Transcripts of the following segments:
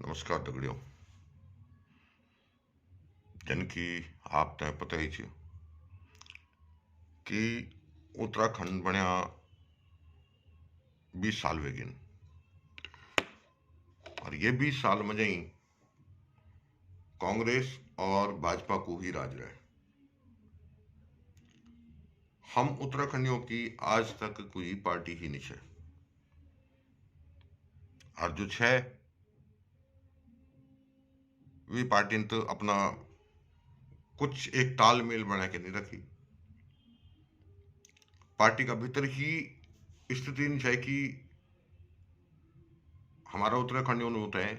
नमस्कार दगड़ियों। जन की आपने पता ही छे कि उत्तराखंड बण्या 20 साल वेगिन और ये 20 साल में ही कांग्रेस और भाजपा को ही राज रहे। हम उत्तराखंडियों की आज तक कोई पार्टी ही नहीं है और जो छे वे पार्टी ने तो अपना कुछ एक तालमेल बना के नहीं रखी। पार्टी का भीतर ही स्थिति नहीं है कि हमारा उत्तराखंडियों ने होता है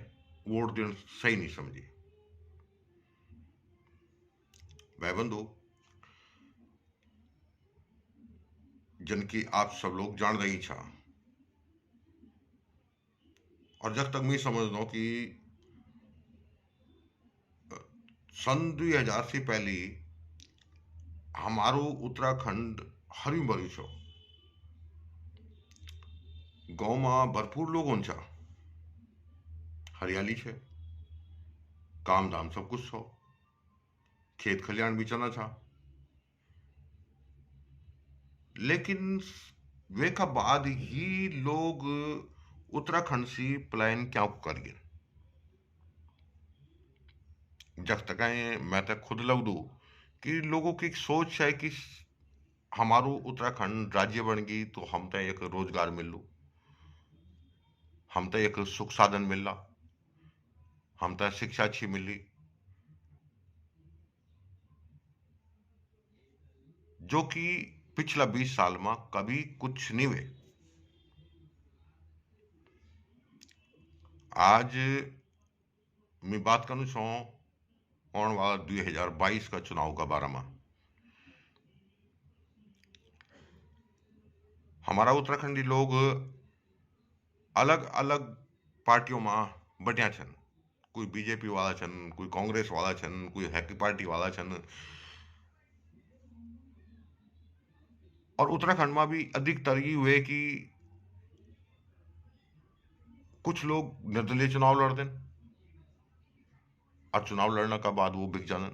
वोट देना सही नहीं समझी। भाई बंधु, जन की आप सब लोग जान रही छा और जब तक मैं समझता हूँ कि सन 2000 से पहले हमारो उत्तराखंड हरी भरी छो। गांव में भरपूर लोग छा, हरियाली छे, काम धाम सब कुछ छो, खेत खलियान भी चना छा। लेकिन वे का बाद ही लोग उत्तराखंड से पलायन क्यों कर गए? जब तक मैं तक खुद लग दू कि लोगों की एक सोच है कि हमारो उत्तराखंड राज्य बन गई तो हम तो एक रोजगार मिल लू, हम तो एक सुख साधन मिल रहा, हम तो शिक्षा अच्छी मिली, जो कि पिछला 20 साल में कभी कुछ नहीं हुए। आज मैं बात करूं छो आने वाला 2022 का चुनाव का बारे में। हमारा उत्तराखंडी लोग अलग अलग पार्टियों में बटिया छन। कोई बीजेपी वाला छन, कोई कांग्रेस वाला छन, कोई हैकी पार्टी वाला छन। और उत्तराखंड में भी अधिकतर ये हुए कि कुछ लोग निर्दलीय चुनाव लड़ दें और चुनाव लड़ने का बाद वो बिक जान,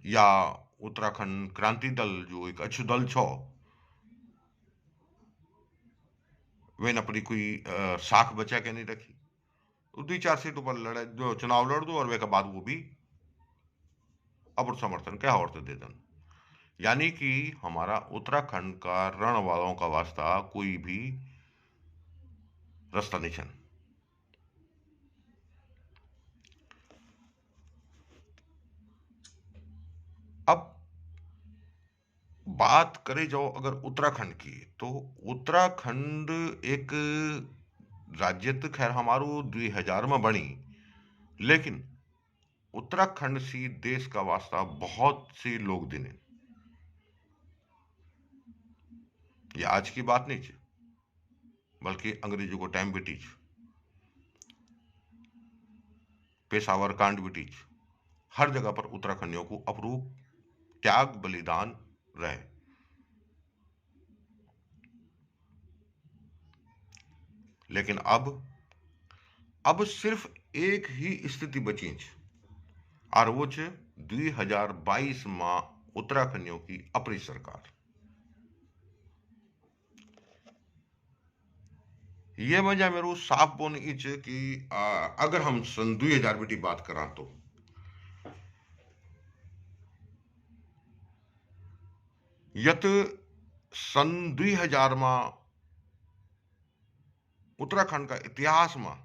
या उत्तराखंड क्रांति दल जो एक अच्छु दल छो वे अपनी कोई साख बचा के नहीं रखी, तो 2-4 सीटों पर लड़े जो चुनाव लड़ दो और वे के बाद वो भी अपन समर्थन क्या और दे दें। यानी कि हमारा उत्तराखंड का रण वालों का वास्ता कोई भी रास्ता नहीं छन। अब बात करे जाओ अगर उत्तराखंड की, तो उत्तराखंड एक राज्य तो खैर हमारो 2000 में बनी, लेकिन उत्तराखंड से देश का वास्ता बहुत से लोग देने। ये आज की बात नहीं है, बल्कि अंग्रेजों को टाइम ब्रिटिश पेशावर कांड ब्रिटिश हर जगह पर उत्तराखंडियों को अप्रूप त्याग बलिदान रहे। लेकिन अब सिर्फ एक ही स्थिति बची और वो 2022 में उत्तराखंडियों की अपनी सरकार। ये वजह मेरे साफ बोन इच कि अगर हम सन 2000 बेटी बात करा तो यत सन 2000 में उत्तराखंड का इतिहास में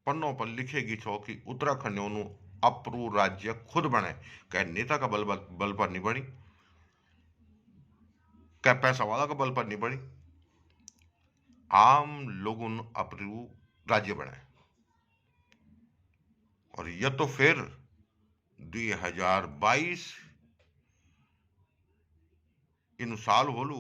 पन्नों पर लिखेगी छो कि उत्तराखंडियों ने अपरू राज्य खुद बने, कह नेता का बल पर नहीं बनी, कह पैसा वाला का बल पर नहीं बनी, आम लोगों ने अपरू राज्य बने। और यह तो फिर 2022 इन साल होलू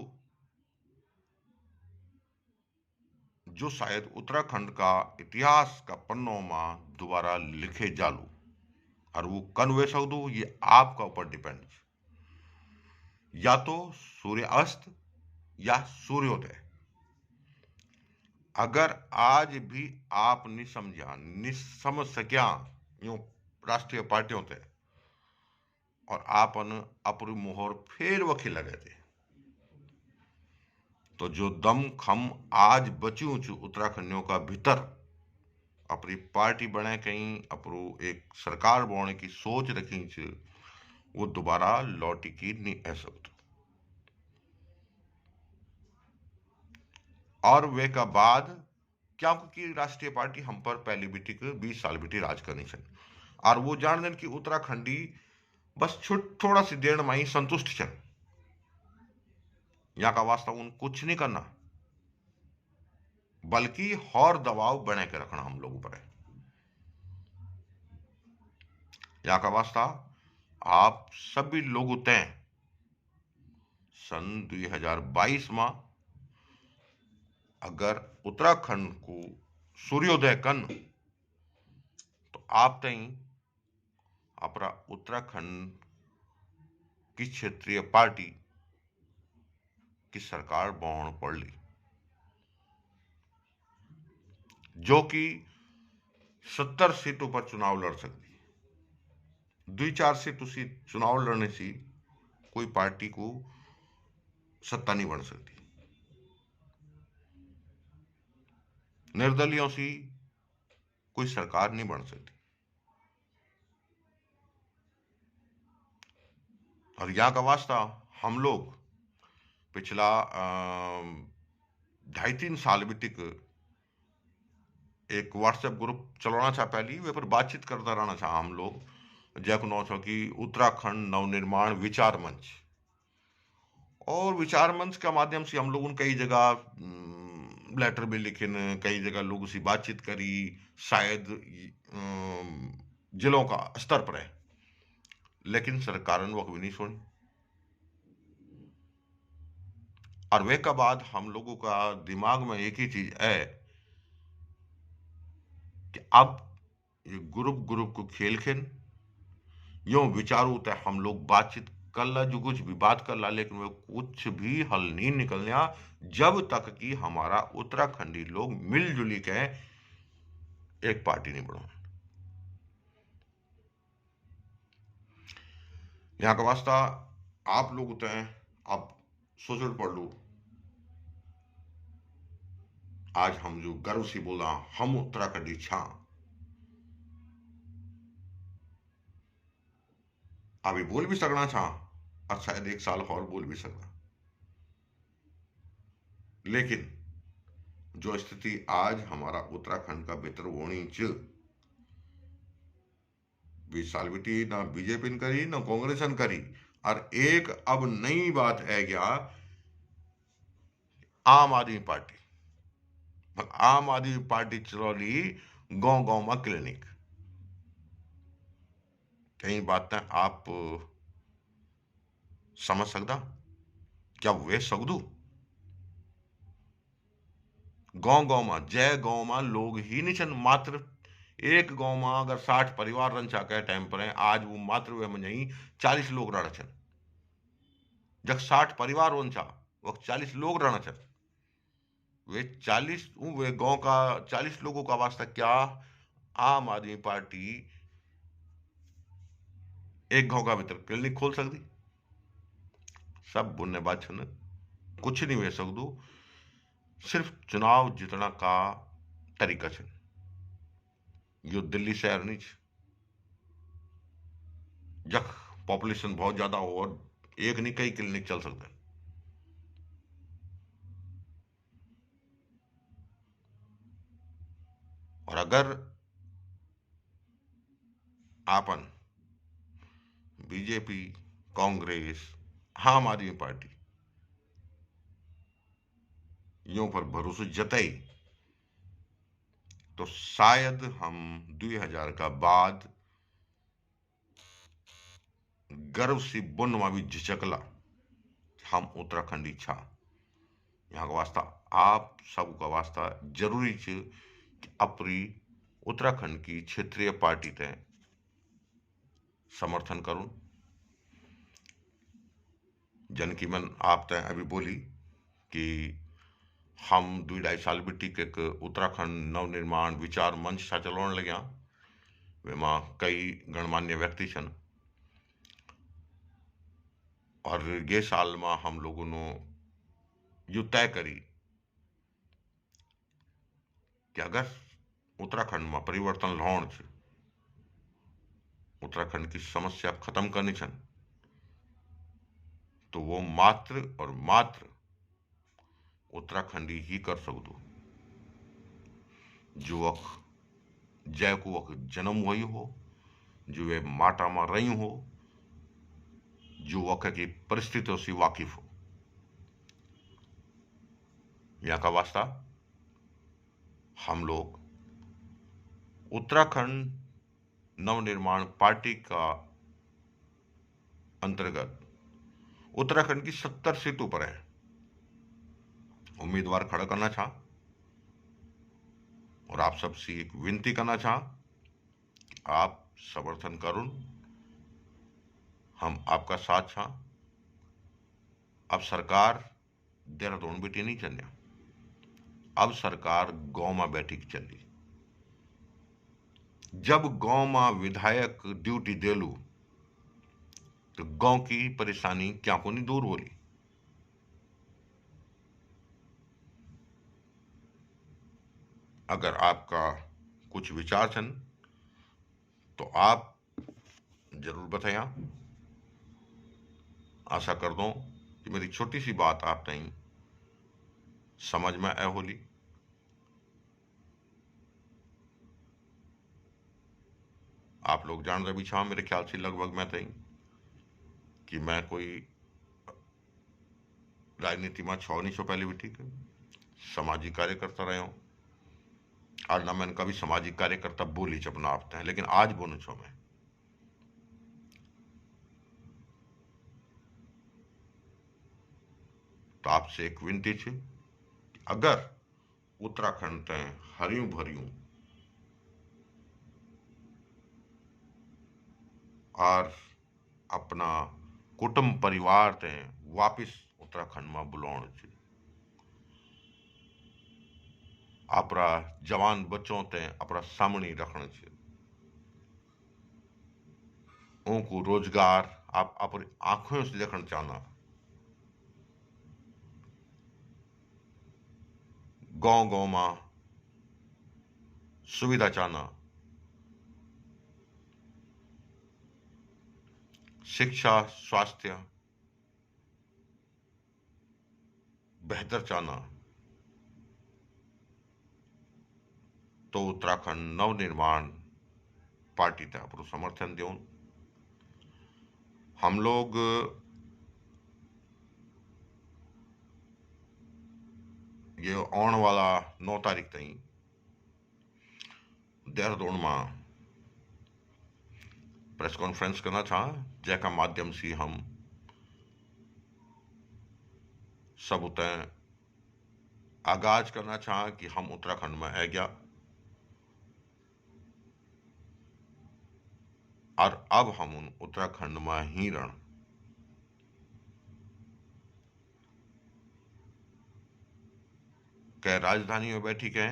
जो शायद उत्तराखंड का इतिहास का पन्नों में दोबारा लिखे जालू। और वो कन वे सकदू ये आपका ऊपर डिपेंड, या तो सूर्यास्त या सूर्योदय। अगर आज भी आप निसमझ सक्या यूं राष्ट्रीय पार्टियों ते और आपन अपनी मोहर फेर वखी लगे थे, तो जो दम खम आज बच्यूं च उत्तराखंडियों का भीतर अपनी पार्टी बने कहीं अपरू एक सरकार बोने की सोच रखी च, वो दोबारा लौटी की नहीं आ सकते। और वे का बाद क्या कि राष्ट्रीय पार्टी हम पर पहली बेटी के 20 साल बेटी राज करनी छन और वो जान देन कि उत्तराखंडी बस छुट थोड़ा सी देर में ही संतुष्ट छन। यहाँ का वास्ता उन कुछ नहीं करना, बल्कि और दबाव बने के रखना हम लोगों पर है। यहाँ का वास्ता आप सभी लोग तय सन 2022 में अगर उत्तराखंड को सूर्योदय कन, तो आप तई अपना उत्तराखंड की क्षेत्रीय पार्टी की सरकार बन पड़ ली, जो कि 70 सीटों पर चुनाव लड़ सकती। 2-4 सीट उसी चुनाव लड़ने से कोई पार्टी को सत्ता नहीं बन सकती। निर्दलियों से कोई सरकार नहीं बन सकती। और यहाँ का वास्ता हम लोग पिछला 2.5-3 साल भी तक एक व्हाट्सएप ग्रुप चलाना चाह पहली वे पर बातचीत करता रहना चाह हम लोग, जैक नो छो कि उत्तराखंड नवनिर्माण विचार मंच। और विचार मंच के माध्यम से हम लोग कई जगह लेटर भी लिखे न, कई जगह लोगों से बातचीत करी, शायद जिलों का स्तर पर है, लेकिन सरकार ने वो भी नहीं सुनी। और वे का बाद हम लोगों का दिमाग में एक ही चीज है कि अब ये ग्रुप ग्रुप को खेल खेल यूं विचारों तय हम लोग बातचीत कर ला, जो कुछ भी बात कर ला, लेकिन वो कुछ भी हल नहीं निकलना जब तक कि हमारा उत्तराखंडी लोग मिलजुली के एक पार्टी नहीं बढ़ो। यहाँ का वास्ता आप लोग होते हैं, आप सोच पढ़ लो, आज हम जो गर्व से बोला हम उत्तराखंडी छा, अभी बोल भी सकना छा और शायद 1 साल और बोल भी सकना, लेकिन जो स्थिति आज हमारा उत्तराखंड का बेहतर होनी च 20 साल बेटी ना बीजेपी ने करी ना कांग्रेस ने करी। और एक अब नई बात है क्या, आम आदमी पार्टी, आम आदमी पार्टी चलौली गांव गांव में क्लिनिक। कई बातें आप समझ सकता क्या वे सकदू गांव गांव में जय गांव में लोग ही नहीं छन, मात्र एक गांव में अगर 60 परिवार रन चाहे टाइम पर है, आज वो मात्र वे में नहीं 40 लोग रहना छन। जब 60 परिवार वन छा वो 40 लोग रहना छन, वे 40 वे गांव का 40 लोगों का वास्ता क्या आम आदमी पार्टी एक गांव का भीतर क्लिनिक खोल सकती? सब बुनने बात छन, कुछ नहीं वे सकदू, सिर्फ चुनाव जीतना का तरीका छन। यो दिल्ली शहर नहीं छ जख पॉपुलेशन बहुत ज्यादा हो और एक नहीं कई क्लिनिक चल सकते हैं। और अगर आपन बीजेपी, कांग्रेस, आम आदमी पार्टी यों पर भरोसे जताई, तो शायद हम 2000 का बाद गर्व से बुनवा भी झिझकला हम उत्तराखंडी छा। यहाँ का वास्ता आप सब का वास्ता जरूरी छ कि अपनी उत्तराखंड की क्षेत्रीय पार्टी ते समर्थन करूं। जन की मन आप तय अभी बोली कि हम 2-2.5 साल बीती के उत्तराखंड नवनिर्माण विचार मंच छा चलाउण लग्या। वेमां कई गणमान्य व्यक्ति छन और ये साल में हम लोगों ने यो तय करी कि अगर उत्तराखंड में परिवर्तन लाउण छ, उत्तराखंड की समस्या खत्म करनी छन, तो वो मात्र और मात्र उत्तराखंडी ही कर सकदो। जो वख जैको वख जन्म हुई हो, जो वे माटा में रही हो, जो वख की परिस्थितियों से वाकिफ हो। यहाँ का वास्ता हम लोग उत्तराखंड नवनिर्माण पार्टी का अंतर्गत उत्तराखंड की 70 सीटों पर है उम्मीदवार खड़ा करना चाह और आप सबसे एक विनती करना चाह कि आप समर्थन करुन, हम आपका साथ चाह। अब सरकार देहरादून बेटी नहीं चलने, अब सरकार गांव में बैठी चली। जब गांव में विधायक ड्यूटी देलू तो गांव की परेशानी क्या को नहीं दूर होली। अगर आपका कुछ विचार छन तो आप जरूर बताया। आशा कर दो कि मेरी छोटी सी बात आप नहीं समझ में आए होली। आप लोग जान रहे भी छा मेरे ख्याल से लगभग मैं तई कि मैं कोई राजनीति में छो नहीं छो पहले भी ठीक है, सामाजिक कार्य करता रहे हूं और ना मैंने कभी सामाजिक कार्यकर्ता बोली चपना आपते हैं, लेकिन आज बोलू छो मैं। तो आपसे एक विनती है, अगर उत्तराखंड तय हरियूं भरियूं और अपना कुटुंब परिवार ते वापिस उत्तराखंड में बुलाउण छे। अपना जवान बच्चों ते अपना सामने रखना छे। उनको रोजगार आप अपनी आंखों से देखना चाहना। गांव गांव में सुविधा चाहना, शिक्षा स्वास्थ्य बेहतर चाहना, तो उत्तराखंड नवनिर्माण पार्टी ते अपनो समर्थन दें। हम लोग ये आने वाला 9 तारीख तई देहरादून में प्रेस कॉन्फ्रेंस करना चाह, जैका माध्यम से हम सब उतय आगाज करना चाह कि हम उत्तराखंड में आ गया और अब हम उन उत्तराखंड में ही रह कै राजधानी में बैठी के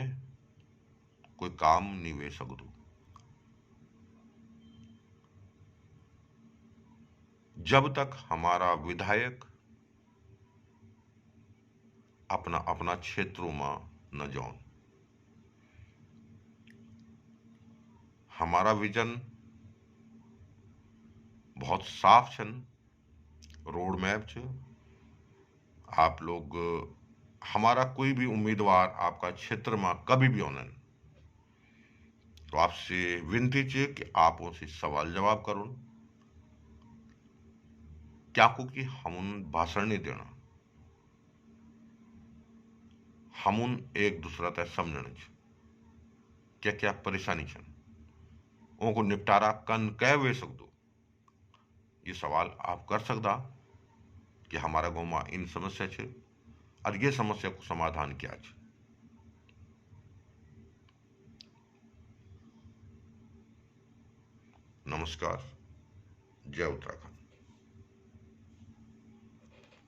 कोई काम नहीं वे सकदो। जब तक हमारा विधायक अपना अपना क्षेत्रों में न जाओ, हमारा विजन बहुत साफ छन, रोड मैप छ। आप लोग हमारा कोई भी उम्मीदवार आपका क्षेत्र में कभी भी होने, तो आपसे विनती है कि आप उनसे सवाल जवाब करो। क्या को कि हम उन भाषण नहीं देना, हम उन एक दूसरा तय समझने क्या क्या परेशानी छन, उनको निपटारा कन कह वे सकदो। ये सवाल आप कर सकदा कि हमारा गांव में इन समस्या छे और ये समस्या को समाधान क्या छे। नमस्कार, जय उत्तराखंड।